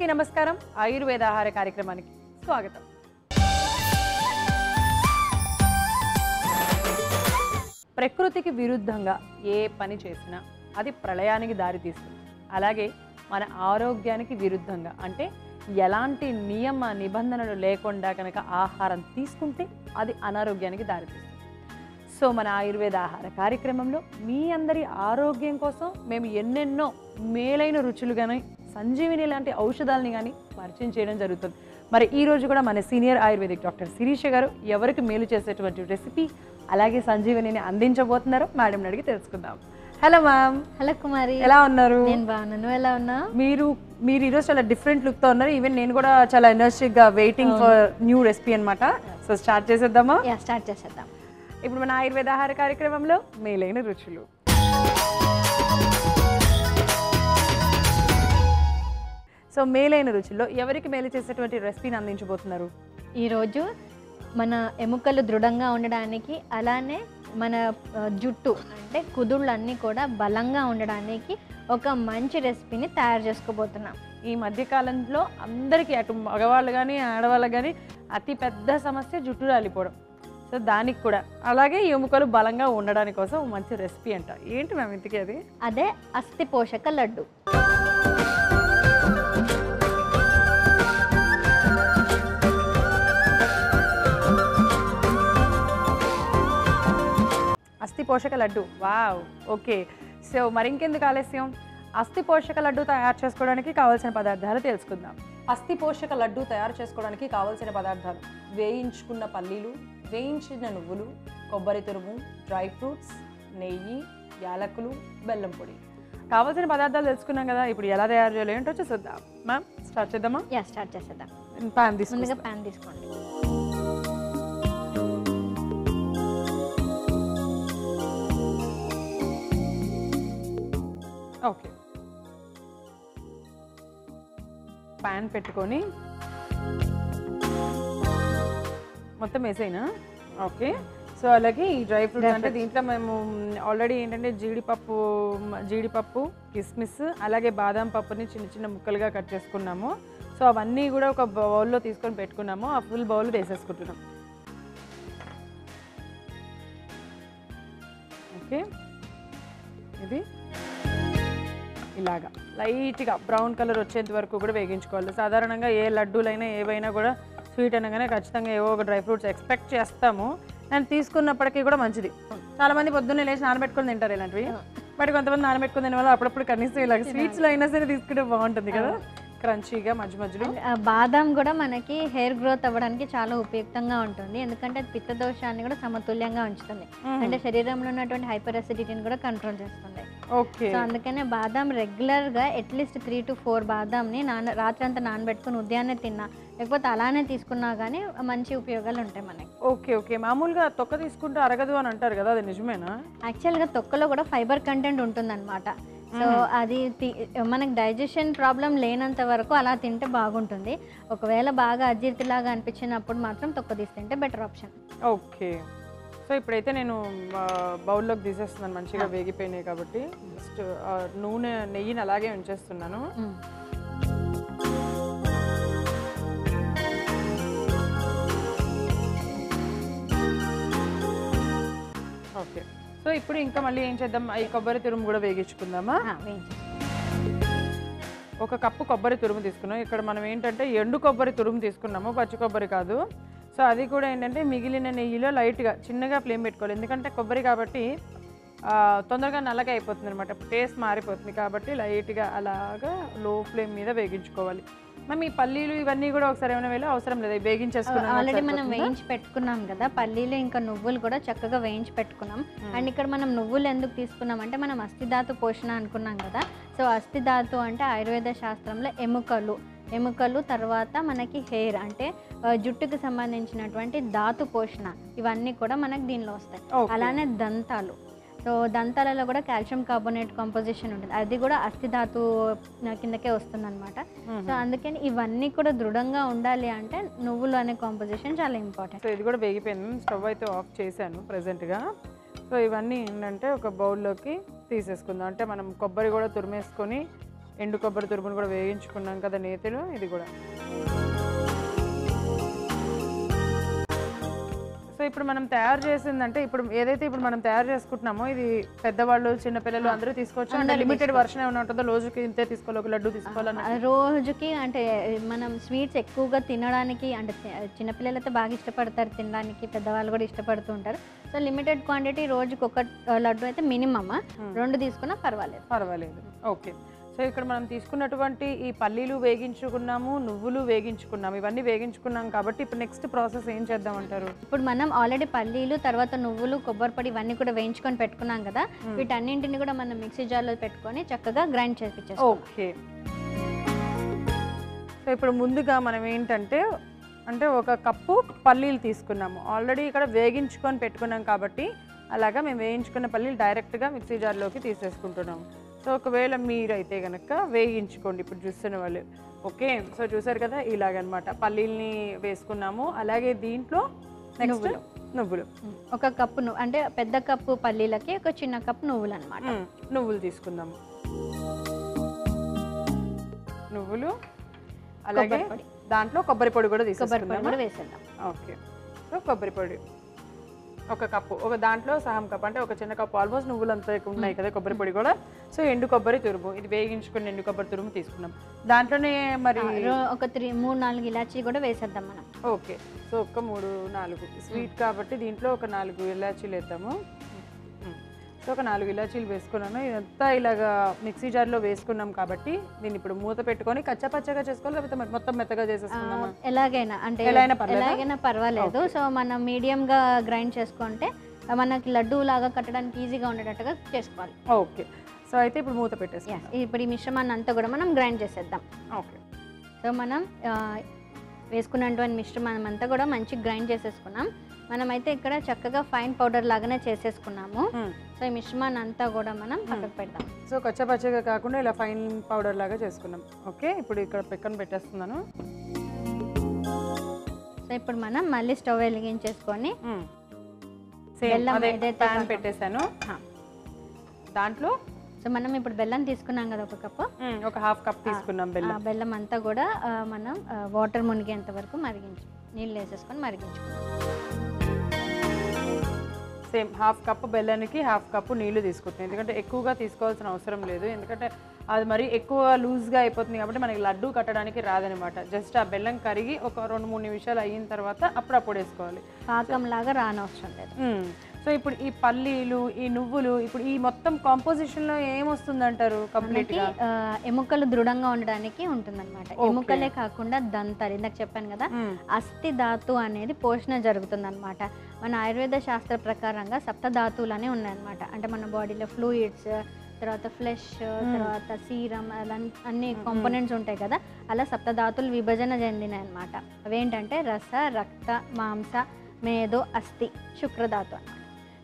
అందరికీ నమస్కారం. ఆయుర్వేద ఆహార కార్యక్రమానికి స్వాగతం. ప్రకృతికి విరుద్ధంగా ఏ పని చేసినా అది ప్రళయానికి దారితీస్తుంది. అలాగే మన ఆరోగ్యానికి విరుద్ధంగా అంటే ఎలాంటి నియమ నిబంధనలు లేకుండా కనుక ఆహారం తీసుకుంటే అది అనారోగ్యానికి దారితీస్తుంది. సో మన ఆయుర్వేద ఆహార కార్యక్రమంలో మీ అందరి ఆరోగ్యం కోసం మేము ఎన్నెన్నో మేలైన రుచులు కానీ సంజీవిని లాంటి ఔషధాలని కానీ పరిచయం చేయడం జరుగుతుంది. మరి ఈరోజు కూడా మన సీనియర్ ఆయుర్వేదిక్ డాక్టర్ శిరీష గారు ఎవరికి మేలు చేసేటువంటి రెసిపీ అలాగే సంజీవిని అందించబోతున్నారో మేడం అడిగి తెలుసుకుందాం. Hello ma'am. హలో కుమారి, ఎలా ఉన్నారు? నేను బాగున్నాను, నువ్వు ఎలా ఉన్నావు? మీరు ఈరోజు చాలా డిఫరెంట్ లుక్తో ఉన్నారు. ఈవెన్ నేను కూడా చాలా ఎనర్జెటిక్గా వెయిటింగ్ ఫర్ న్యూ రెసిపీ అనమాట. సో స్టార్ట్ చేసేద్దామా? స్టార్ట్ చేసేద్దాం. ఇప్పుడు మన ఆయుర్వేద ఆహార కార్యక్రమంలో మేలైన రుచులు. సో మేలైన రుచుల్లో ఎవరికి మేలు చేసేటువంటి రెసిపీని అందించబోతున్నారు? ఈరోజు మన ఎముకలు దృఢంగా ఉండడానికి, అలానే మన జుట్టు అంటే కుదుళ్ళన్నీ కూడా బలంగా ఉండడానికి ఒక మంచి రెసిపీని తయారు చేసుకోబోతున్నాం. ఈ మధ్యకాలంలో అందరికీ అటు మగవాళ్ళు కానీ ఆడవాళ్ళు కానీ అతి పెద్ద సమస్య జుట్టు రాలిపోవడం. సో దానికి కూడా అలాగే ఎముకలు బలంగా ఉండడానికి కోసం మంచి రెసిపీ అంట. ఏంటి మ్యామ్ ఇంతకీ అది? అదే అస్థి పోషక లడ్డు. అస్థి పోషక లడ్డు. Wow, okay. సో మరి ఇంకెందుకు ఆలస్యం, అస్థి పోషక లడ్డు తయారు చేసుకోవడానికి కావాల్సిన పదార్థాలు తెలుసుకుందాం. అస్థి పోషక లడ్డు తయారు చేసుకోవడానికి కావాల్సిన పదార్థాలు: వేయించుకున్న పల్లీలు, వేయించిన నువ్వులు, కొబ్బరి తురుము, డ్రై ఫ్రూట్స్, నెయ్యి, యాలకులు, బెల్లం పొడి. కావాల్సిన పదార్థాలు తెలుసుకున్నాం కదా, ఇప్పుడు ఎలా తయారు చేయాలి ఏంటో చూద్దాం. మ్యామ్ స్టార్ట్ చేద్దామా? స్టార్ట్ చేసేద్దాం. ప్యాన్ తీసుకుందాం. ముందుగా ప్యాన్ తీసుకోండి. ఓకే, ప్యాన్ పెట్టుకొని మొత్తం వేసేనా? ఓకే. సో అలాగే ఈ డ్రై ఫ్రూట్స్ అంటే దీంట్లో మేము ఆల్రెడీ ఏంటంటే జీడిపప్పు, కిస్మిస్, అలాగే బాదం పప్పుని చిన్న చిన్న ముక్కలుగా కట్ చేసుకున్నాము. సో అవన్నీ కూడా ఒక బౌల్లో తీసుకొని పెట్టుకున్నాము. ఆ ఫుల్ బౌల్ వేసేసుకుంటున్నాం. ఓకే, ఇది ఇలాగా లైట్గా బ్రౌన్ కలర్ వచ్చేంత వరకు కూడా వేగించుకోవాలి. సాధారణంగా ఏ లడ్డూలైనా ఏవైనా కూడా స్వీట్ అనగానే ఖచ్చితంగా ఏవో ఒక డ్రై ఫ్రూట్స్ ఎక్స్పెక్ట్ చేస్తాము. అండ్ తీసుకున్నప్పటికీ కూడా మంచిది. చాలామంది పొద్దున్నే లేచి నానబెట్టుకొని తింటారు ఇలాంటివి. బట్ కొంతమంది నానబెట్టుకుని తినే వాళ్ళు అప్పుడప్పుడు కనీసం ఇలాగ స్వీట్స్లో అయినా సరే తీసుకుంటే బాగుంటుంది కదా, క్రంచీగా మధ్య మధ్యలో. బాదం కూడా మనకి హెయిర్ గ్రోత్ అవ్వడానికి చాలా ఉపయుక్తంగా ఉంటుంది. ఎందుకంటే అది పిత్త దోషాన్ని కూడా సమతుల్యంగా ఉంచుతుంది. అంటే శరీరంలో ఉన్నటువంటి హైపర్ అసిడిటీని కూడా కంట్రోల్ చేస్తుంది. ఓకే. సో అందుకనే బాదం రెగ్యులర్గా అట్లీస్ట్ 3 to 4 బాదాంని రాత్రి అంతా నానబెట్టుకుని ఉదయాన్నే తిన్నా, లేకపోతే అలానే తీసుకున్నా కానీ మంచి ఉపయోగాలు ఉంటాయి మనకి. Okay okay. మామూలుగా తొక్క తీసుకుంటే అరగదు అని అంటారు కదా, అది నిజమేనా? యాక్చువల్గా తొక్కలో కూడా ఫైబర్ కంటెంట్ ఉంటుందన్నమాట. సో అది మనకి డైజెషన్ ప్రాబ్లం లేనంత వరకు అలా తింటే బాగుంటుంది. ఒకవేళ బాగా అజీర్తిలాగా అనిపించినప్పుడు మాత్రం తొక్క తీసి తింటే బెటర్ ఆప్షన్. ఓకే. సో ఇప్పుడైతే నేను బౌల్లోకి తీసేస్తున్నాను. మంచిగా వేగిపోయినాయి కాబట్టి జస్ట్ నెయ్యిని అలాగే ఉంచేస్తున్నాను. ఓకే. సో ఇప్పుడు ఇంకా మళ్ళీ ఏం చేద్దాం, ఈ కొబ్బరి తురుము కూడా వేగించుకుందామా? ఒక కప్పు కొబ్బరి తురుము తీసుకున్నాం. ఇక్కడ మనం ఏంటంటే ఎండు కొబ్బరి తురుము తీసుకున్నాము, పచ్చి కొబ్బరి కాదు. సో అది కూడా ఏంటంటే మిగిలిన నెయ్యిలో లైట్గా చిన్నగా ఫ్లేమ్ పెట్టుకోవాలి. ఎందుకంటే కొబ్బరి కాబట్టి తొందరగా నల్లగా అయిపోతుంది అనమాట, టేస్ట్ మారిపోతుంది. కాబట్టి లైట్గా అలాగా లో ఫ్లేమ్ మీద వేగించుకోవాలి. మేము ఈ పల్లీలు ఇవన్నీ కూడా ఒకసారి ఏమైనా వెళ్ళి అవసరం లేదు, వేగించేసుకున్నాం. ఆల్రెడీ మనం వేయించి పెట్టుకున్నాం కదా పల్లీలు, ఇంకా నువ్వులు కూడా చక్కగా వేయించి పెట్టుకున్నాం. అండ్ ఇక్కడ మనం నువ్వులు ఎందుకు తీసుకున్నాం అంటే మనం అస్థిధాతు పోషణ అనుకున్నాం కదా. సో అస్థిధాతు అంటే ఆయుర్వేద శాస్త్రంలో ఎముకలు తర్వాత మనకి హెయిర్ అంటే జుట్టుకు సంబంధించినటువంటి ధాతు పోషణ, ఇవన్నీ కూడా మనకి దీనిలో వస్తాయి. అలానే దంతాలు, సో దంతాలలో కూడా కాల్షియం కార్బోనేట్ కాంపోజిషన్ ఉంటుంది, అది కూడా అస్థిధాతు కిందకే వస్తుంది అనమాట. సో అందుకని ఇవన్నీ కూడా దృఢంగా ఉండాలి అంటే నువ్వులు అనే కాంపోజిషన్ చాలా ఇంపార్టెంట్. సో ఇది కూడా వేగిపోయింది, స్టవ్ అయితే ఆఫ్ చేశాను ప్రెజెంట్గా. సో ఇవన్నీ ఏంటంటే ఒక బౌల్లోకి తీసేసుకుందాం. అంటే మనం కొబ్బరి కూడా తురిమేసుకొని ఎండు కొబ్బరి తురుమును కూడా వేయించుకున్నాం కదా నేతిలో, ఇది కూడా. సో ఇప్పుడు మనం తయారు చేసిందంటే ఇప్పుడు ఏదైతే ఇప్పుడు మనం తయారు చేసుకుంటున్నామో ఇది పెద్దవాళ్ళు చిన్నపిల్లలు అందరూ తీసుకోవచ్చు అంటే లిమిటెడ్ వర్షన్ ఏమైనా ఉంటుందో రోజుకి ఇంతే తీసుకోవాలి ఒక లడ్డు తీసుకోవాలన్న రోజుకి అంటే మనం స్వీట్స్ ఎక్కువగా తినడానికి అంటే చిన్నపిల్లలైతే బాగా ఇష్టపడతారు తినడానికి, పెద్దవాళ్ళు కూడా ఇష్టపడుతూ ఉంటారు. సో లిమిటెడ్ క్వాంటిటీ రోజుకి ఒక లడ్డు అయితే మినిమమ్ 2 తీసుకున్నా పర్వాలేదు. ఓకే. సో ఇక్కడ మనం తీసుకున్నటువంటి ఈ పల్లీలు వేగించుకున్నాము, నువ్వులు వేగించుకున్నాము, ఇవన్నీ వేగించుకున్నాం కాబట్టి ఇప్పుడు నెక్స్ట్ ప్రాసెస్ ఏం చేద్దామంటారు? ఇప్పుడు మనం ఆల్రెడీ పల్లీలు, తర్వాత నువ్వులు, కొబ్బరి పొడి ఇవన్నీ కూడా వేయించుకొని పెట్టుకున్నాం కదా, వీటన్నింటిని కూడా మనం మిక్సీ జార్లో పెట్టుకొని చక్కగా గ్రైండ్ చేపించేస్తాం. ఓకే. సో ఇప్పుడు ముందుగా మనం ఏంటంటే అంటే 1 కప్పు పల్లీలు తీసుకున్నాము, ఆల్రెడీ ఇక్కడ వేగించుకొని పెట్టుకున్నాం కాబట్టి అలాగా మేము వేయించుకున్న పల్లీలు డైరెక్ట్గా మిక్సీ జార్లోకి తీసేసుకుంటున్నాము. సో ఒకవేళ మీరైతే కనుక వేయించుకోండి ఇప్పుడు చూస్తున్న వాళ్ళు. ఓకే. సో చూసారు కదా ఇలాగనమాట పల్లీల్ని వేసుకున్నాము, అలాగే దీంట్లో నెక్స్ట్ నువ్వులు 1 కప్పు అంటే పెద్ద కప్పు పల్లీలకి 1 చిన్న కప్పు నువ్వులు అనమాట. నువ్వులు తీసుకుందాము, నువ్వులు, అలాగే దాంట్లో కొబ్బరి పొడి కూడా వేసేద్దాం. ఓకే. సో కొబ్బరి పొడి 1 కప్పు, ఒక దాంట్లో సగం కప్ అంటే 1 చిన్న కప్పు, ఆల్మోస్ట్ నువ్వులు అంతా ఉన్నాయి కదా కొబ్బరి పొడి కూడా. సో ఎండు కొబ్బరి తురుము, ఇది వేగించుకుని ఎండు కొబ్బరి తురుము తీసుకున్నాం, దాంట్లోనే మరి ఒక 3-4 ఇలాచీ కూడా వేసేద్దాం మనం. ఓకే. సో 3-4 స్వీట్ కాబట్టి దీంట్లో ఒక 4 ఇలాచీలు వేద్దాము. సో ఒక 4 ఇలాచీలు వేసుకున్నాను, ఇదంతా ఇలాగా మిక్సీ జార్లో వేసుకున్నాం కాబట్టి దీన్ని ఇప్పుడు మూత పెట్టుకొని కచ్చపచ్చగా చేసుకోవాలి లేకపోతే మొత్తం మెత్తగా చేసేసుకున్నాము? ఎలాగైనా పర్వాలేదు. సో మనం మీడియంగా గ్రైండ్ చేసుకుంటే మనకి లడ్డు లాగా కట్టడానికి ఈజీగా ఉండేటట్టుగా చేసుకోవాలి. ఓకే. సో అయితే ఇప్పుడు మూత పెట్టేసి ఇప్పుడు ఈ మిశ్రమాన్ని అంతా కూడా మనం గ్రైండ్ చేసేద్దాం. ఓకే. సో మనం వేసుకున్నటువంటి మిశ్రమాన్ని అంతా కూడా మంచిగా గ్రైండ్ చేసేసుకున్నాం. మనమైతే ఇక్కడ చక్కగా ఫైన్ పౌడర్ లాగానే చేసేసుకున్నాము. సో ఈ మిశ్రమాన్ని అంతా కూడా మనం పక్కకు పెడదాం. సో కచ్చపచ్చగా కాకుండా ఇలా ఫైన్ పౌడర్ లాగా చేసుకున్నాం. ఓకే. ఇప్పుడు ఇక్కడ పక్కన పెట్టేస్తున్నాను. సో ఇప్పుడు మనం మళ్ళీ స్టవ్ వెలిగించేసుకొని ప్యాన్ పెట్టేశాను, దాంట్లో సో మనం ఇప్పుడు బెల్లం తీసుకున్నాం కదా 1 కప్పు, ఒక ½ కప్ తీసుకున్నాం బెల్లం. బెల్లం అంతా కూడా మనం వాటర్ మునిగేంత వరకు నీళ్ళు వేసేసుకొని మరిగించుకున్నాం. సేమ్ ½ కప్పు బెల్లానికి ½ కప్పు నీళ్లు తీసుకుంటాం, ఎందుకంటే ఎక్కువగా తీసుకోవాల్సిన అవసరం లేదు, ఎందుకంటే అది మరీ ఎక్కువ లూజ్గా అయిపోతుంది కాబట్టి మనకి లడ్డు కట్టడానికి రాదనమాట. జస్ట్ ఆ బెల్లం కరిగి ఒక 2-3 నిమిషాలు అయిన తర్వాత అప్పుడు వేసుకోవాలి, పాకంలాగా రానవసరం లేదు. సో ఇప్పుడు ఈ పల్లీలు, ఈ నువ్వులు, ఇప్పుడు ఈ మొత్తం కాంపోజిషన్లో ఏమొస్తుందంటారు? కంప్లీట్గా ఎముకలు దృఢంగా ఉండడానికి ఉంటుందన్నమాట. ఎముకలే కాకుండా దంతాలు, ఇందాక చెప్పాను కదా, అస్థి ధాతు అనేది పోషణ జరుగుతుందన్నమాట. మన ఆయుర్వేద శాస్త్ర ప్రకారంగా సప్తధాతువులు అనేవి ఉన్నాయన్నమాట. అంటే మన బాడీలో ఫ్లూయిడ్స్, తర్వాత ఫ్లెష్, తర్వాత సీరం, అన్ని కాంపోనెంట్స్ ఉంటాయి కదా, అలా సప్తధాతులు విభజన చెందినాయి అన్నమాట. అవేంటంటే రస, రక్త, మాంస, మేధో, అస్థి, శుక్రధాతు అన్నమాట.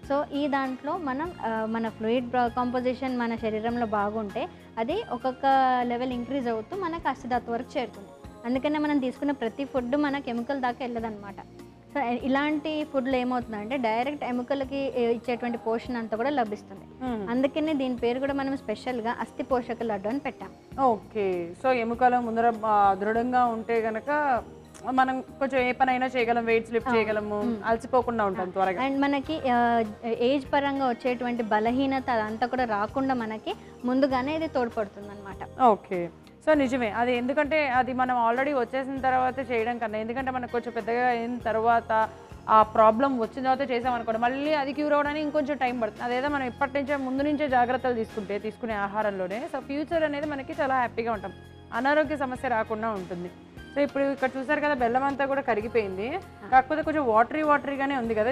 సో ఈ దాంట్లో మనం మన ఫ్లూయిడ్ కాంపోజిషన్ మన శరీరంలో బాగుంటే అది ఒక్కొక్క లెవెల్ ఇంక్రీజ్ అవుతూ మనకు అస్థిధాతు వరకు చేరుతుంది. అందుకనే మనం తీసుకున్న ప్రతి ఫుడ్ మన ఎముకల దాకా వెళ్ళదన్నమాట. సో ఇలాంటి ఫుడ్లో ఏమవుతుందంటే డైరెక్ట్ ఎముకలకి ఇచ్చేటువంటి పోషణ అంతా కూడా లభిస్తుంది. అందుకనే దీని పేరు కూడా మనం స్పెషల్గా అస్థి పోషక లడ్డు అని పెట్టాం. ఓకే. సో ఎముకల ముందర దృఢంగా ఉంటే గనక మనం కొంచెం ఏ పనైనా చేయగలం, వెయిట్స్ లిఫ్ట్ చేయగలము, అలసిపోకుండా ఉంటాం త్వరగా. అండ్ మనకి ఏజ్ పరంగా వచ్చేటువంటి బలహీనత అదంతా కూడా రాకుండా మనకి ముందుగానే ఇది తోడ్పడుతుంది అనమాట. ఓకే. సో నిజమే అది, ఎందుకంటే అది మనం ఆల్రెడీ వచ్చేసిన తర్వాత చేయడం కన్నా, ఎందుకంటే మనకు కొంచెం పెద్దగా అయిన తర్వాత ఆ ప్రాబ్లం వచ్చిన తర్వాత చేసామనుకోండి మళ్ళీ అది క్యూర్ అవ్వడానికి ఇంకొంచెం టైం పడుతుంది. అదేదో మనం ఇప్పటి నుంచే ముందు నుంచే జాగ్రత్తలు తీసుకునే ఆహారంలోనే సో ఫ్యూచర్ అనేది మనకి చాలా హ్యాపీగా ఉంటాం, అనారోగ్య సమస్య రాకుండా ఉంటుంది. సో ఇప్పుడు ఇక్కడ చూసారు కదా బెల్లం అంతా కూడా కరిగిపోయింది, కాకపోతే కొంచెం వాటరీగానే ఉంది కదా,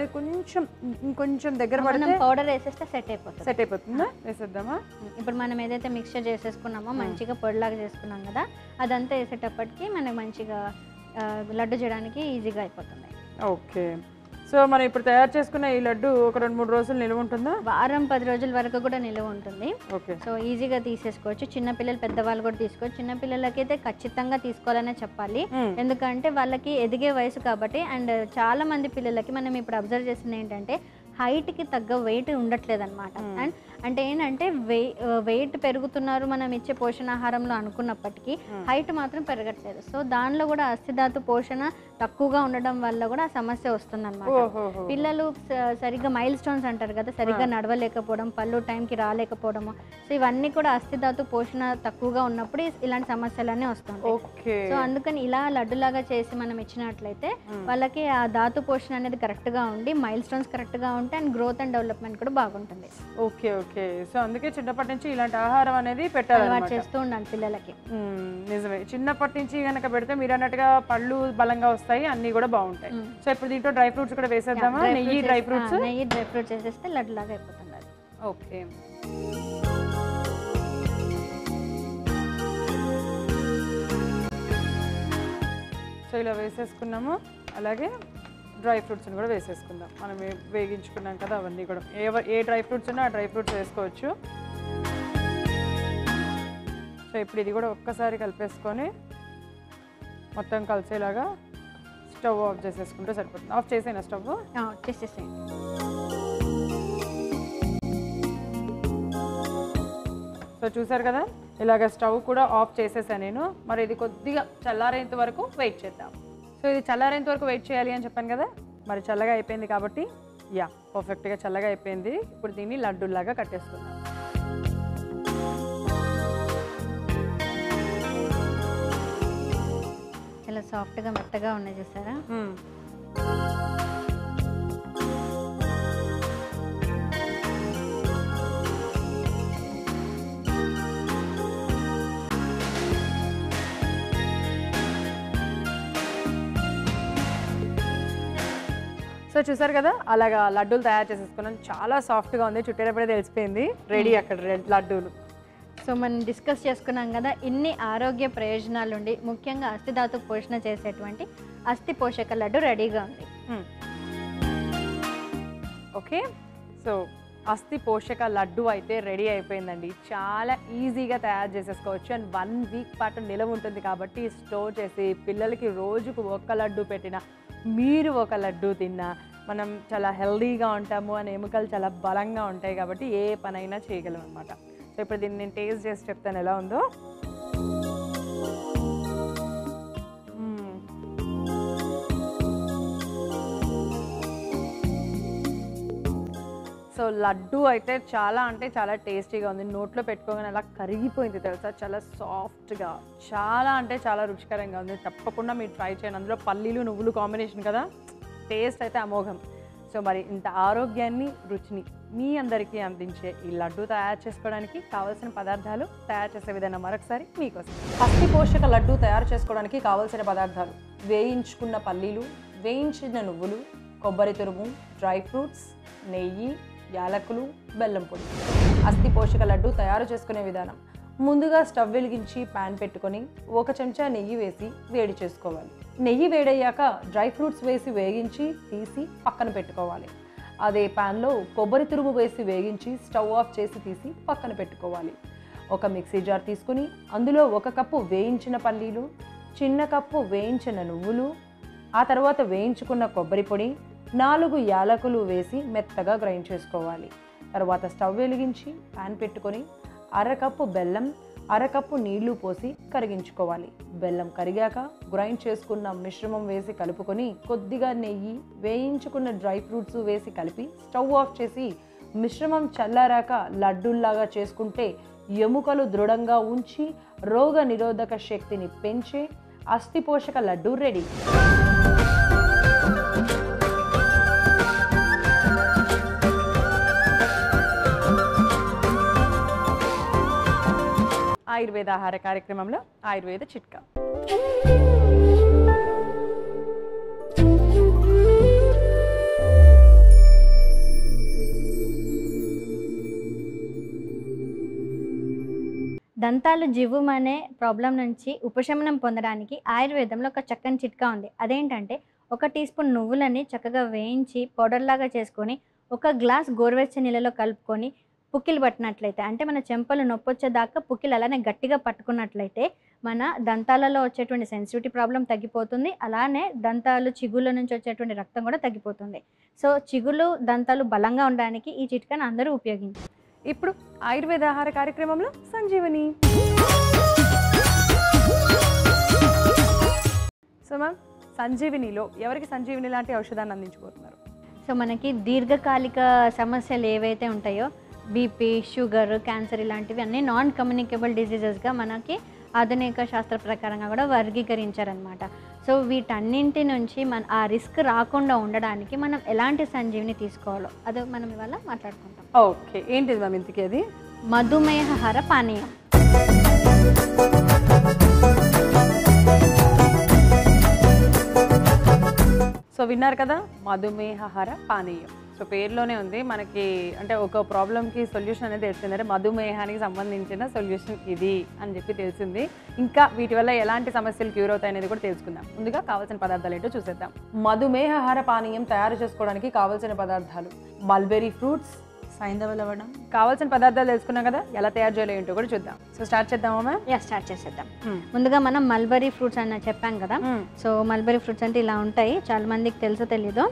ఇంకొంచెం దగ్గర పడితే పౌడర్ వేసేస్తే సెట్ అయిపోతుందా? వేసేద్దామా? ఇప్పుడు మనం ఏదైతే మిక్స్చర్ చేసేసుకున్నామో మంచిగా పొడిలాగా చేసుకున్నాం కదా, అదంతా వేసేటప్పటికి మనకు మంచిగా లడ్డు చేయడానికి ఈజీగా అయిపోతుంది. ఓకే. సో మనం ఇప్పుడు తయారు చేసుకున్న ఈ లడ్డు ఒక 2-3 రోజులు నిల్వ ఉంటుందా? వారం 10 రోజుల వరకు కూడా నిల్వ ఉంటుంది. ఓకే. సో ఈజీగా తీసేసుకోవచ్చు, చిన్నపిల్లలు పెద్దవాళ్ళు కూడా తీసుకోవచ్చు. చిన్నపిల్లలకైతే ఖచ్చితంగా తీసుకోవాలనే చెప్పాలి, ఎందుకంటే వాళ్ళకి ఎదిగే వయసు కాబట్టి. అండ్ చాలా మంది పిల్లలకి మనం ఇప్పుడు అబ్జర్వ్ చేసింది ఏంటంటే హైట్కి తగ్గ వెయిట్ ఉండట్లేదు అనమాట. అండ్ అంటే ఏంటంటే వెయిట్ పెరుగుతున్నారు మనం ఇచ్చే పోషణాహారంలో అనుకున్నప్పటికీ హైట్ మాత్రం పెరగట్లేదు. సో దానిలో కూడా అస్థిధాతు పోషణ తక్కువగా ఉండడం వల్ల కూడా ఆ సమస్య వస్తుందన్నమాట. పిల్లలు సరిగ్గా మైల్ స్టోన్స్ అంటారు కదా, సరిగ్గా నడవలేకపోవడం, పళ్ళు టైంకి రాలేకపోవడము, సో ఇవన్నీ కూడా అస్థిధాతు పోషణ తక్కువగా ఉన్నప్పుడు ఇలాంటి సమస్యలన్నీ వస్తుంటాయి. సో అందుకని ఇలా లడ్డులాగా చేసి మనం ఇచ్చినట్లయితే వాళ్ళకి ఆ ధాతు పోషణ అనేది కరెక్ట్గా ఉండి మైల్ స్టోన్స్ కరెక్ట్గా ఉంటాయి అండ్ గ్రోత్ అండ్ డెవలప్మెంట్ కూడా బాగుంటుంది. Okay okay. సో అందుకే చిన్నప్పటి నుంచి ఇలాంటి ఆహారం అనేది పెట్టాలి, చేస్తూ ఉండాలి పిల్లలకి. నిజమే, చిన్నప్పటి నుంచి కనుక పెడితే మీరు అన్నట్టుగా పళ్ళు బలంగా వస్తాయి, అన్ని కూడా బాగుంటాయి. సో ఇప్పుడు దీంట్లో డ్రై ఫ్రూట్స్ కూడా వేసేద్దామా? నెయ్యి డ్రై ఫ్రూట్స్ వేసేస్తే లడ్డు లాగా అయిపోతుంది. ఓకే. సో ఇలా వేసేసుకున్నాము. అలాగే డ్రై ఫ్రూట్స్ని కూడా వేసేసుకుందాం. మనం వేగించుకున్నాం కదా అవన్నీ కూడా. ఏ డ్రై ఫ్రూట్స్ ఉన్నా ఆ డ్రై ఫ్రూట్స్ వేసుకోవచ్చు. సో ఇప్పుడు ఇది కూడా ఒక్కసారి కలిపేసుకొని మొత్తం కలిసేలాగా స్టవ్ ఆఫ్ చేసేసుకుంటే సరిపోతుంది. ఆఫ్ చేసేనా స్టవ్? చేసేసేయండి. సో చూసారు కదా, ఇలాగ స్టవ్ కూడా ఆఫ్ చేసేసాను నేను. మరి ఇది కొద్దిగా చల్లారేంత వరకు వెయిట్ చేద్దాం. సో ఇది చల్లారేంత వరకు వెయిట్ చేయాలి అని చెప్పాను కదా, మరి చల్లగా అయిపోయింది కాబట్టి పర్ఫెక్ట్గా చల్లగా అయిపోయింది. ఇప్పుడు దీన్ని లడ్డూలాగా కట్టేసుకుందాం. చాలా సాఫ్ట్గా మెత్తగా ఉన్నాయి చూసారా? సో చూసారు కదా, అలాగా లడ్డూలు తయారు చేసేసుకున్నాను. చాలా సాఫ్ట్గా ఉంది, చుట్టేటప్పుడే తెలిసిపోయింది. రెడీ అక్కడ లడ్డూలు. సో మనం డిస్కస్ చేసుకున్నాం కదా, ఇన్ని ఆరోగ్య ప్రయోజనాలు ఉండి ముఖ్యంగా అస్థిధాతు పోషణ చేసేటువంటి అస్థి పోషక లడ్డు రెడీగా ఉంది. ఓకే. సో అస్థి పోషక లడ్డు అయితే రెడీ అయిపోయిందండి. చాలా ఈజీగా తయారు చేసేసుకోవచ్చు అండ్ 1 వీక్ పాటు నిలవ ఉంటుంది కాబట్టి స్టోర్ చేసి పిల్లలకి రోజుకు ఒక లడ్డు పెట్టినా, మీరు ఒక లడ్డు తిన్నా మనం చాలా హెల్దీగా ఉంటాము అని ఎముకలు చాలా బలంగా ఉంటాయి కాబట్టి ఏ పనైనా చేయగలం అనమాట. సో ఇప్పుడు దీన్ని నేను టేస్ట్ చేసి చెప్తాను ఎలా ఉందో. సో లడ్డు అయితే చాలా అంటే చాలా టేస్టీగా ఉంది. నోట్లో పెట్టుకోగానే అలా కరిగిపోయింది తెలుసా, చాలా సాఫ్ట్గా, చాలా అంటే చాలా రుచికరంగా ఉంది. తప్పకుండా మీరు ట్రై చేయండి. అందులో పల్లీలు నువ్వులు కాంబినేషన్ కదా, టేస్ట్ అయితే అమోఘం. సో మరి ఇంత ఆరోగ్యాన్ని రుచిని మీ అందరికీ అందించే ఈ లడ్డు తయారు చేసుకోవడానికి కావాల్సిన పదార్థాలు, తయారు చేసే విధానం మరొకసారి మీకోసం. అస్థి పోషక లడ్డు తయారు చేసుకోవడానికి కావాల్సిన పదార్థాలు: వేయించుకున్న పల్లీలు, వేయించిన నువ్వులు, కొబ్బరి తురుము, డ్రై ఫ్రూట్స్, నెయ్యి, యాలకులు, బెల్లం పొడి. అస్థి పోషక లడ్డు తయారు చేసుకునే విధానం: ముందుగా స్టవ్ వెలిగించి ప్యాన్ పెట్టుకొని 1 చెంచా నెయ్యి వేసి వేడి చేసుకోవాలి. నెయ్యి వేడయ్యాక డ్రై ఫ్రూట్స్ వేసి వేగించి తీసి పక్కన పెట్టుకోవాలి. అదే ప్యాన్లో కొబ్బరి తురుము వేసి వేగించి స్టవ్ ఆఫ్ చేసి తీసి పక్కన పెట్టుకోవాలి. ఒక మిక్సీ జార్ తీసుకుని అందులో 1 కప్పు వేయించిన పల్లీలు, చిన్న కప్పు వేయించిన నువ్వులు, ఆ తర్వాత వేయించుకున్న కొబ్బరి పొడి, 4 యాలకులు వేసి మెత్తగా గ్రైండ్ చేసుకోవాలి. తర్వాత స్టవ్ వెలిగించి ప్యాన్ పెట్టుకొని 1/2 కప్పు బెల్లం, 1/2 కప్పు నీళ్లు పోసి కరిగించుకోవాలి. బెల్లం కరిగాక గ్రైండ్ చేసుకున్న మిశ్రమం వేసి కలుపుకొని కొద్దిగా నెయ్యి, వేయించుకున్న డ్రై ఫ్రూట్స్ వేసి కలిపి స్టవ్ ఆఫ్ చేసి మిశ్రమం చల్లారాక లడ్డూల్లాగా చేసుకుంటే ఎముకలు దృఢంగా ఉంచి రోగ నిరోధక శక్తిని పెంచే అస్థి పోషక లడ్డు రెడీ. ఆయుర్వేద ఆహార కార్యక్రమంలో ఆయుర్వేద చిట్కా. దంతాలు జివ్వుమనే ప్రాబ్లం నుంచి ఉపశమనం పొందడానికి ఆయుర్వేదంలో ఒక చక్కని చిట్కా ఉంది. అదేంటంటే 1 టీ స్పూన్ నువ్వులని చక్కగా వేయించి పౌడర్లాగా చేసుకొని 1 గ్లాస్ గోరువెచ్చని నీళ్ళలో కలుపుకొని పుక్కిలు పట్టినట్లయితే అంటే మన చెంపలు నొప్పి వచ్చేదాకా పుక్కిలు అలానే గట్టిగా పట్టుకున్నట్లయితే మన దంతాలలో వచ్చేటువంటి సెన్సిటివిటీ ప్రాబ్లం తగ్గిపోతుంది. అలానే దంతాలు చిగుళ్ళ నుంచి వచ్చేటువంటి రక్తం కూడా తగ్గిపోతుంది. సో చిగుళ్ళు దంతాలు బలంగా ఉండడానికి ఈ చిట్కాని అందరూ ఉపయోగించారు. ఇప్పుడు ఆయుర్వేద ఆహార కార్యక్రమంలో సంజీవని. సో మ్యామ్, సంజీవినిలో ఎవరికి సంజీవిని లాంటి ఔషధాన్ని అందించబోతున్నారు? సో మనకి దీర్ఘకాలిక సమస్యలు ఏవైతే ఉంటాయో బీపీ, షుగర్, క్యాన్సర్ ఇలాంటివి అన్నీ నాన్ కమ్యూనికేబుల్ డిసీజెస్గా మనకి ఆధునిక శాస్త్ర ప్రకారంగా కూడా వర్గీకరించారనమాట. సో వీటన్నింటి నుంచి ఆ రిస్క్ రాకుండా ఉండడానికి మనం ఎలాంటి సంజీవిని తీసుకోవాలో అది మనం ఇవాళ మాట్లాడుకుంటాం. ఓకే, ఏంటిది మ్యామ్ ఇంతకీ అది? మధుమేహర పానీయం. సో విన్నారు కదా, మధుమేహర పానీయం. సో పేరులోనే ఉంది మనకి, అంటే ఒక ప్రాబ్లంకి సొల్యూషన్ అనేది తెలిసింది, అంటే మధుమేహానికి సంబంధించిన సొల్యూషన్ ఇది అని చెప్పి తెలిసింది. ఇంకా వీటి వల్ల ఎలాంటి సమస్యలు క్యూర్ అవుతాయి అనేది కూడా తెలుసుకుందాం. ముందుగా కావాల్సిన పదార్థాలు ఏంటో చూసేద్దాం. మధుమేహర పానీయం తయారు చేసుకోవడానికి కావాల్సిన పదార్థాలు: మల్బెరీ ఫ్రూట్స్, సైంధవ లవణం. కావాల్సిన పదార్థాలు తెలుసుకున్నాం కదా, ఎలా తయారు చేయాలో ఏంటో కూడా చూద్దాం. సో స్టార్ట్ చేద్దామా మ్యామ్? స్టార్ట్ చేసేద్దాం. ముందుగా మనం మల్బెరీ ఫ్రూట్స్ అని చెప్పాం కదా. సో మల్బెరీ ఫ్రూట్స్ అంటే ఇలా ఉంటాయి. చాలా మందికి తెలుసో తెలీదో,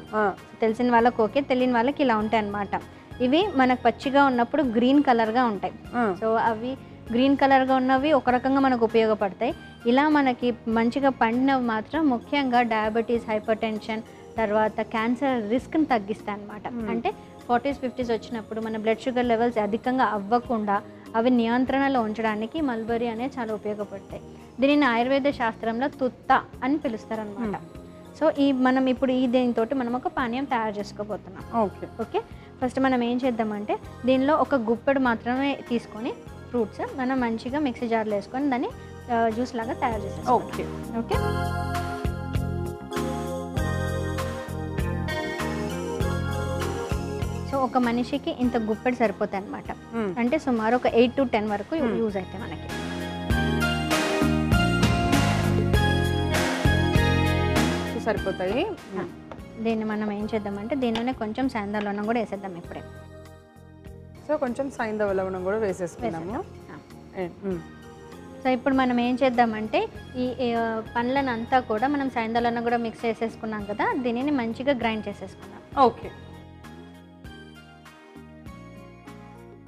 తెలిసిన వాళ్ళకి ఓకే, తెలియని వాళ్ళకి ఇలా ఉంటాయి అన్నమాట. ఇవి మనకు పచ్చిగా ఉన్నప్పుడు గ్రీన్ కలర్గా ఉంటాయి. సో అవి గ్రీన్ కలర్గా ఉన్నవి ఒక రకంగా మనకు ఉపయోగపడతాయి. ఇలా మనకి మంచిగా పండినవి మాత్రం ముఖ్యంగా డయాబెటీస్, హైపర్ టెన్షన్, తర్వాత క్యాన్సర్ రిస్క్ని తగ్గిస్తాయి అన్నమాట. అంటే 40s 50s వచ్చినప్పుడు మన బ్లడ్ షుగర్ లెవెల్స్ అధికంగా అవ్వకుండా అవి నియంత్రణలో ఉంచడానికి మల్బెరీ అనేది చాలా ఉపయోగపడతాయి. దీనిని ఆయుర్వేద శాస్త్రంలో తుత్త అని పిలుస్తారనమాట. సో మనం ఇప్పుడు దీనితో మనం ఒక పానీయం తయారు చేసుకోబోతున్నాం. ఓకే, ఫస్ట్ మనం ఏం చేద్దామంటే దీనిలో ఒక గుప్పెడు మాత్రమే తీసుకొని ఫ్రూట్స్ మనం మంచిగా మిక్సీ జార్లో వేసుకొని దాన్ని జ్యూస్ లాగా తయారు చేస్తాం. ఓకే. సో ఒక మనిషికి ఇంత గుప్పెడు సరిపోతాయి అనమాట. అంటే సుమారు ఒక 8 to 10 వరకు యూజ్ అవుతాయి మనకి. సరిపోతాయి. దీన్ని మనం ఏం చేద్దామంటే దీనిలోనే కొంచెం సైంధవ లవణం కూడా వేసేద్దాం ఇప్పుడే. సో కొంచెం సైంధవ లవణం కూడా వేసేసుకున్నాము. సో ఇప్పుడు మనం ఏం చేద్దామంటే ఈ పండ్లనంతా కూడా మనం సైంధవ లవణం కూడా మిక్స్ చేసేసుకున్నాం కదా, దీనిని మంచిగా గ్రైండ్ చేసేసుకున్నాం. ఓకే.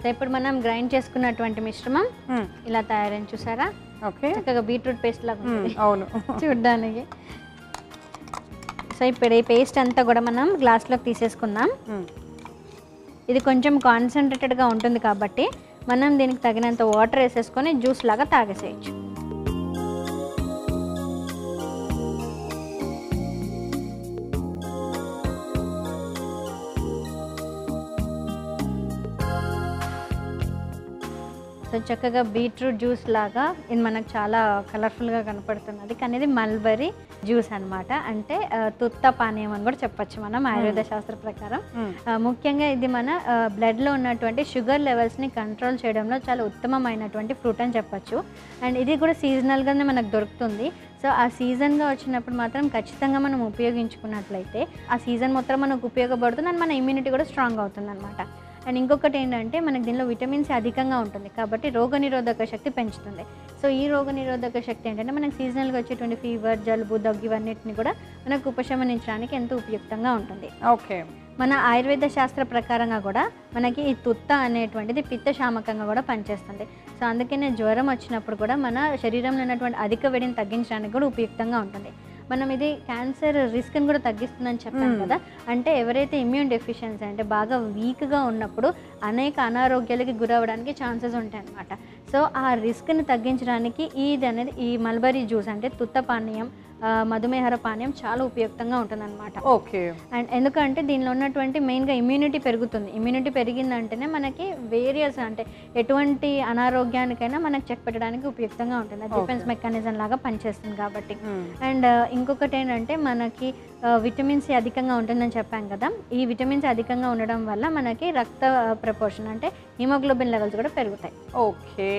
సో ఇప్పుడు మనం గ్రైండ్ చేసుకున్నటువంటి మిశ్రమం ఇలా తయారైంది, చూసారా? ఓకే, చక్కగా బీట్రూట్ పేస్ట్ లాగా ఉంటుంది. అవును, చూడ్డానికి. సో ఇప్పుడు ఈ పేస్ట్ అంతా కూడా మనం గ్లాస్లోకి తీసేసుకుందాం. ఇది కొంచెం కాన్సన్ట్రేటెడ్గా ఉంటుంది కాబట్టి మనం దీనికి తగినంత వాటర్ వేసేసుకొని జ్యూస్ లాగా తాగేసేయచ్చు. సో చక్కగా బీట్రూట్ జ్యూస్ లాగా ఇది మనకు చాలా కలర్ఫుల్గా కనపడుతున్నది, కానీ ఇది మల్బెరీ జ్యూస్ అనమాట. అంటే తుత్త పానీయం అని కూడా చెప్పచ్చు మనం ఆయుర్వేద శాస్త్ర ప్రకారం. ముఖ్యంగా ఇది మన బ్లడ్లో ఉన్నటువంటి షుగర్ లెవెల్స్ని కంట్రోల్ చేయడంలో చాలా ఉత్తమమైనటువంటి ఫ్రూట్ అని చెప్పచ్చు. అండ్ ఇది కూడా సీజనల్గానే మనకు దొరుకుతుంది. సో ఆ సీజన్గా వచ్చినప్పుడు మాత్రం ఖచ్చితంగా మనం ఉపయోగించుకున్నట్లయితే ఆ సీజన్ మొత్తం మనకు ఉపయోగపడుతుంది అండ్ మన ఇమ్యూనిటీ కూడా స్ట్రాంగ్ అవుతుంది అనమాట. అండ్ ఇంకొకటి ఏంటంటే మనకి దీనిలో విటమిన్ సి అధికంగా ఉంటుంది కాబట్టి రోగనిరోధక శక్తి పెంచుతుంది. సో ఈ రోగనిరోధక శక్తి ఏంటంటే మనకి సీజనల్గా వచ్చేటువంటి ఫీవర్, జలుబు, దగ్గు ఇవన్నిటిని కూడా మనకు ఉపశమనించడానికి ఎంతో ఉపయుక్తంగా ఉంటుంది. ఓకే. మన ఆయుర్వేద శాస్త్ర ప్రకారంగా కూడా మనకి ఈ తుత్త అనేటువంటిది పిత్తశామకంగా కూడా పనిచేస్తుంది. సో అందుకనే జ్వరం వచ్చినప్పుడు కూడా మన శరీరంలో ఉన్నటువంటి అధిక వేడిని తగ్గించడానికి కూడా ఉపయుక్తంగా ఉంటుంది. మనం ఇది క్యాన్సర్ రిస్క్ని కూడా తగ్గిస్తుందని చెప్పాం కదా. అంటే ఎవరైతే ఇమ్యూన్ డెఫిషియన్సీ అంటే బాగా వీక్గా ఉన్నప్పుడు అనేక అనారోగ్యాలకి గురవడానికి ఛాన్సెస్ ఉంటాయి అన్నమాట. సో ఆ రిస్క్ని తగ్గించడానికి ఈ మల్బెరీ జ్యూస్ అంటే తుత్త పానీయం, మధుమేహర పానీయం చాలా ఉపయుక్తంగా ఉంటుందన్నమాట. ఓకే. అండ్ ఎందుకంటే దీనిలో ఉన్నటువంటి మెయిన్గా ఇమ్యూనిటీ పెరుగుతుంది. ఇమ్యూనిటీ పెరిగిందంటేనే మనకి వేరియస్ అంటే ఎటువంటి అనారోగ్యానికైనా మనకు చెక్ పెట్టడానికి ఉపయుక్తంగా ఉంటుంది. డిఫెన్స్ మెకానిజం లాగా పనిచేస్తుంది కాబట్టి. అండ్ ఇంకొకటి ఏంటంటే మనకి విటమిన్ సి అధికంగా ఉంటుందని చెప్పాం కదా. ఈ విటమిన్ సి అధికంగా ఉండడం వల్ల మనకి రక్త ప్రపోర్షన్ అంటే హిమోగ్లోబిన్ లెవెల్స్ కూడా పెరుగుతాయి. ఓకే.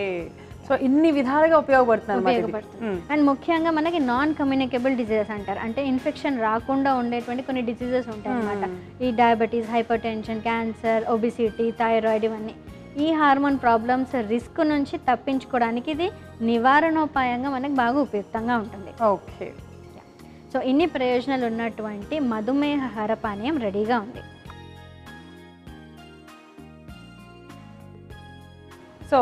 సో ఇన్ని విధాలుగా ఉపయోగపడుతుంది. అండ్ ముఖ్యంగా మనకి నాన్ కమ్యూనికేబుల్ డిజీజెస్ అంటారు. అంటే ఇన్ఫెక్షన్ రాకుండా ఉండేటువంటి కొన్ని డిజీజెస్ ఉంటాయి అన్నమాట. ఈ diabetes, hyper tension, cancer, obesity, thyroid ఇవన్నీ. ఈ హార్మోన్ ప్రాబ్లమ్స్ రిస్క్ నుంచి తప్పించుకోవడానికి ఇది నివారణోపాయంగా మనకు బాగా ఉపయుక్తంగా ఉంటుంది. ఓకే. సో ఇన్ని ప్రయోజనాలు ఉన్నటువంటి మధుమేహ ఆహార పానీయం రెడీగా ఉంది. సో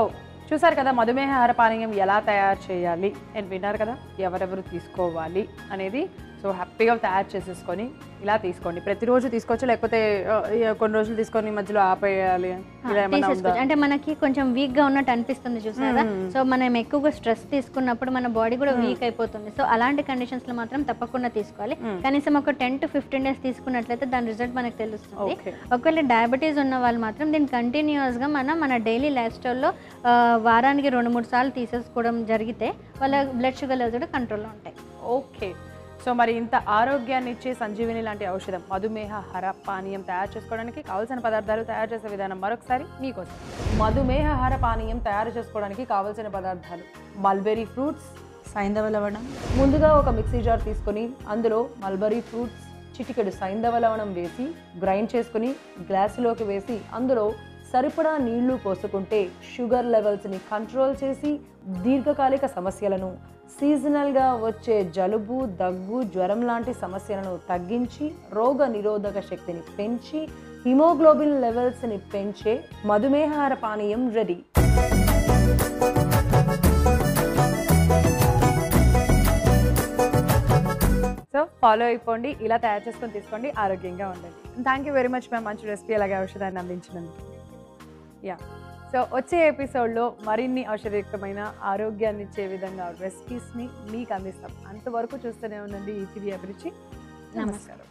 చూసారు కదా మధుమేహ ఆహార పానీయం ఎలా తయారు చేయాలి అని విన్నారు కదా, ఎవరెవరు తీసుకోవాలి అనేది. సో హ్యాపీగా తయారు చేసేసుకొని ఇలా తీసుకోండి. ప్రతిరోజు తీసుకోవచ్చు, లేకపోతే కొన్ని రోజులు తీసుకొని మధ్యలో ఆపేయాలి ఇలా ఏమన్నా ఉందా? అంటే మనకి కొంచెం వీక్గా ఉన్నట్టు అనిపిస్తుంది చూసారా, సో మనం ఎక్కువగా స్ట్రెస్ తీసుకున్నప్పుడు మన బాడీ కూడా వీక్ అయిపోతుంది. సో అలాంటి కండిషన్స్లో మాత్రం తప్పకుండా తీసుకోవాలి. కనీసం ఒక 10 to 15 days తీసుకున్నట్లయితే దాని రిజల్ట్ మనకు తెలుస్తుంది. ఒకవేళ డయాబెటీస్ ఉన్న వాళ్ళు మాత్రం దీన్ని కంటిన్యూస్గా మన డైలీ లైఫ్ స్టైల్లో వారానికి 2-3 సార్లు తీసేసుకోవడం జరిగితే వాళ్ళ బ్లడ్ షుగర్ లెవెల్స్ కూడా కంట్రోల్లో ఉంటాయి. ఓకే. సో మరి ఇంత ఆరోగ్యాన్ని ఇచ్చే సంజీవిని లాంటి ఔషధం మధుమేహ ఆహార పానీయం తయారు చేసుకోవడానికి కావాల్సిన పదార్థాలు, తయారు చేసే విధానం మరొకసారి మీకోసం. మధుమేహ ఆహార పానీయం తయారు చేసుకోవడానికి కావాల్సిన పదార్థాలు: మల్బెరీ ఫ్రూట్స్, సైంధవ లవణం. ముందుగా ఒక మిక్సీ జార్ తీసుకొని అందులో మల్బెరీ ఫ్రూట్స్, చిటికెడు సైంధవ లవణం వేసి గ్రైండ్ చేసుకుని గ్లాసులోకి వేసి అందులో సరిపడా నీళ్లు పోసుకుంటే షుగర్ లెవెల్స్ని కంట్రోల్ చేసి దీర్ఘకాలిక సమస్యలను, సీజనల్గా వచ్చే జలుబు, దగ్గు, జ్వరం లాంటి సమస్యలను తగ్గించి రోగ నిరోధక శక్తిని పెంచి హిమోగ్లోబిన్ లెవెల్స్ని పెంచే మధుమేహ ఆహార పానీయం రెడీ. సో ఫాలో అయిపోండి, ఇలా తయారు చేసుకొని తీసుకోండి, ఆరోగ్యంగా ఉండండి. Thank you very much ma'am, మంచి రెసిపీ అలాగే ఔషధాన్ని అందించినందుకు. యా, సో వచ్చే ఎపిసోడ్లో మరిన్ని ఔషధయుక్తమైన ఆరోగ్యాన్ని ఇచ్చే విధంగా రెసిపీస్ని మీకు అందిస్తాం. అంతవరకు చూస్తూనే ఉండండి ఈటీవీ అభిరుచి. నమస్కారం.